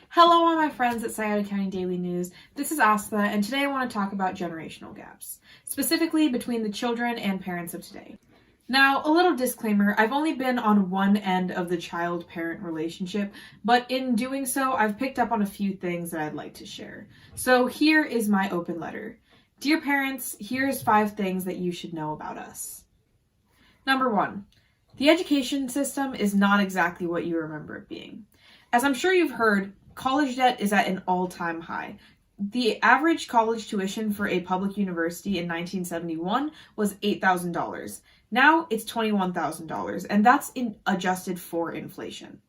Hello, all my friends at Scioto County Daily News. This is Asta, and today I want to talk about generational gaps, specifically between the children and parents of today. Now, a little disclaimer, I've only been on one end of the child-parent relationship, but in doing so, I've picked up on a few things that I'd like to share. So here is my open letter. Dear parents, here's 5 things that you should know about us. Number 1, the education system is not exactly what you remember it being. As I'm sure you've heard, college debt is at an all-time high. The average college tuition for a public university in 1971 was $8,000. Now it's $21,000, and that's adjusted for inflation.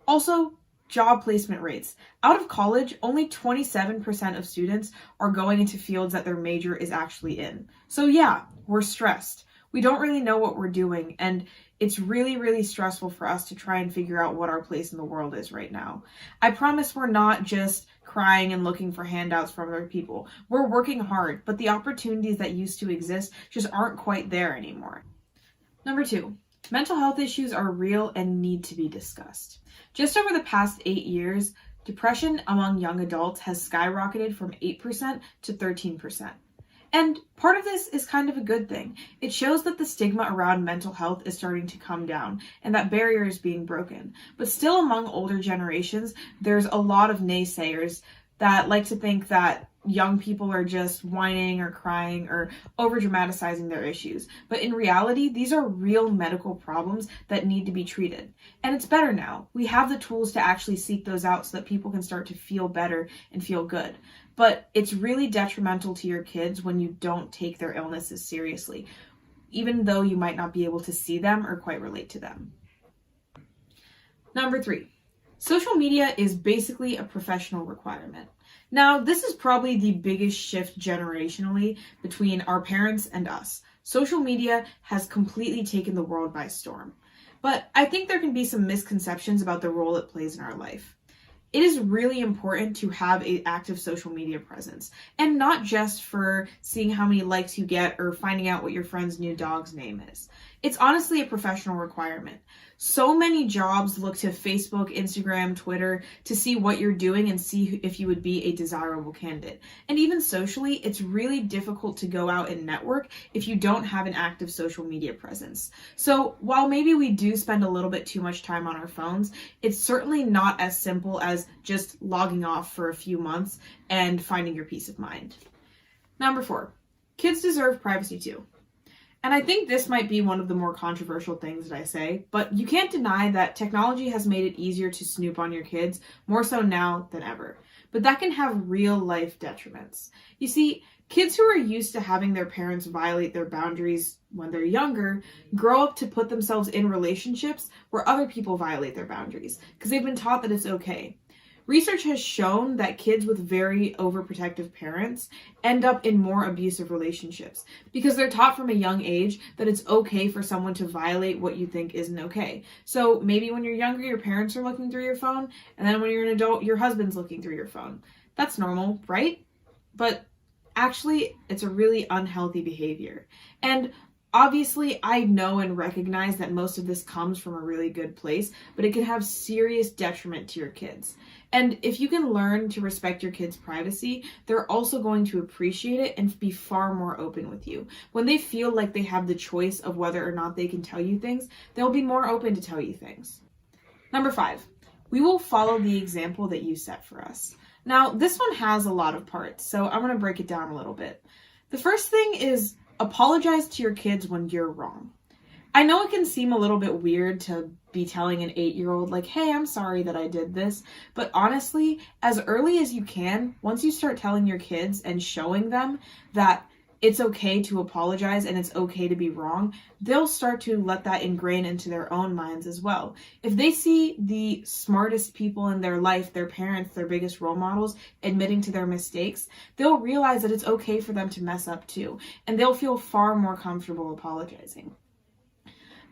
Also, job placement rates. Out of college, only 27% of students are going into fields that their major is actually in. So yeah, we're stressed. We don't really know what we're doing, and it's really, really stressful for us to try and figure out what our place in the world is right now. I promise we're not just crying and looking for handouts from other people. We're working hard, but the opportunities that used to exist just aren't quite there anymore. Number 2, mental health issues are real and need to be discussed. Just over the past 8 years, depression among young adults has skyrocketed from 8% to 13%. And part of this is kind of a good thing. It shows that the stigma around mental health is starting to come down and that barrier is being broken. But still among older generations, there's a lot of naysayers that like to think that young people are just whining or crying or over dramatizing their issues. But in reality, these are real medical problems that need to be treated. And it's better now. We have the tools to actually seek those out so that people can start to feel better and feel good. But it's really detrimental to your kids when you don't take their illnesses seriously, even though you might not be able to see them or quite relate to them. Number 3, social media is basically a professional requirement. Now, this is probably the biggest shift generationally between our parents and us. Social media has completely taken the world by storm. But I think there can be some misconceptions about the role it plays in our life. It is really important to have an active social media presence, and not just for seeing how many likes you get or finding out what your friend's new dog's name is. It's honestly a professional requirement. So many jobs look to Facebook, Instagram, Twitter to see what you're doing and see if you would be a desirable candidate. And even socially, it's really difficult to go out and network if you don't have an active social media presence. So while maybe we do spend a little bit too much time on our phones, it's certainly not as simple as just logging off for a few months and finding your peace of mind. Number 4, kids deserve privacy too. And I think this might be one of the more controversial things that I say, but you can't deny that technology has made it easier to snoop on your kids, more so now than ever. But that can have real life detriments. You see, kids who are used to having their parents violate their boundaries when they're younger grow up to put themselves in relationships where other people violate their boundaries because they've been taught that it's okay. Research has shown that kids with very overprotective parents end up in more abusive relationships because they're taught from a young age that it's okay for someone to violate what you think isn't okay. So maybe when you're younger, your parents are looking through your phone, and then when you're an adult, your husband's looking through your phone. That's normal, right? But actually, it's a really unhealthy behavior. And obviously, I know and recognize that most of this comes from a really good place, but it can have serious detriment to your kids. And if you can learn to respect your kids' privacy, they're also going to appreciate it and be far more open with you. When they feel like they have the choice of whether or not they can tell you things, they'll be more open to tell you things. Number 5, we will follow the example that you set for us. Now, this one has a lot of parts, so I'm going to break it down a little bit. The first thing is apologize to your kids when you're wrong. I know it can seem a little bit weird to be telling an 8-year-old like, hey, I'm sorry that I did this. But honestly, as early as you can, once you start telling your kids and showing them that it's okay to apologize and it's okay to be wrong, they'll start to let that ingrain into their own minds as well. If they see the smartest people in their life, their parents, their biggest role models, admitting to their mistakes, they'll realize that it's okay for them to mess up too, and they'll feel far more comfortable apologizing.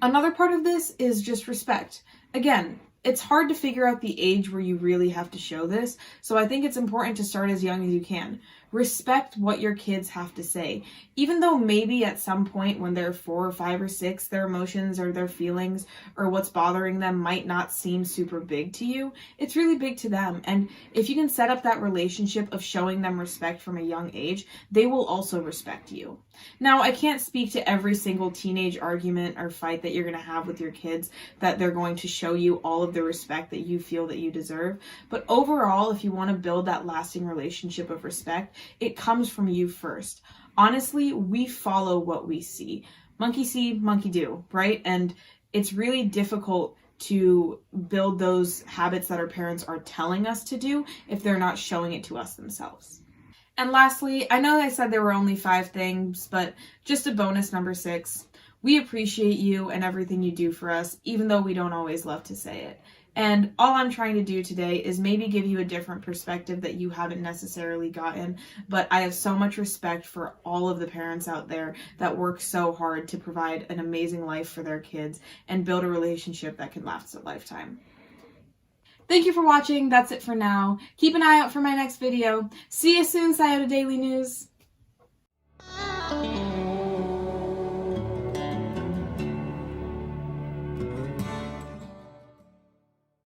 Another part of this is just respect. Again, it's hard to figure out the age where you really have to show this, so I think it's important to start as young as you can. Respect what your kids have to say. Even though maybe at some point when they're 4 or 5 or 6, their emotions or their feelings or what's bothering them might not seem super big to you, it's really big to them. And if you can set up that relationship of showing them respect from a young age, they will also respect you. Now, I can't speak to every single teenage argument or fight that you're going to have with your kids, that they're going to show you all of the respect that you feel that you deserve. But overall, if you want to build that lasting relationship of respect, it comes from you first. Honestly, we follow what we see. Monkey see, monkey do, right? And it's really difficult to build those habits that our parents are telling us to do if they're not showing it to us themselves. And lastly, I know I said there were only 5 things, but just a bonus number 6. We appreciate you and everything you do for us, even though we don't always love to say it. And all I'm trying to do today is maybe give you a different perspective that you haven't necessarily gotten, but I have so much respect for all of the parents out there that work so hard to provide an amazing life for their kids and build a relationship that can last a lifetime. Thank you for watching. That's it for now. Keep an eye out for my next video. See you soon, Scioto Daily News.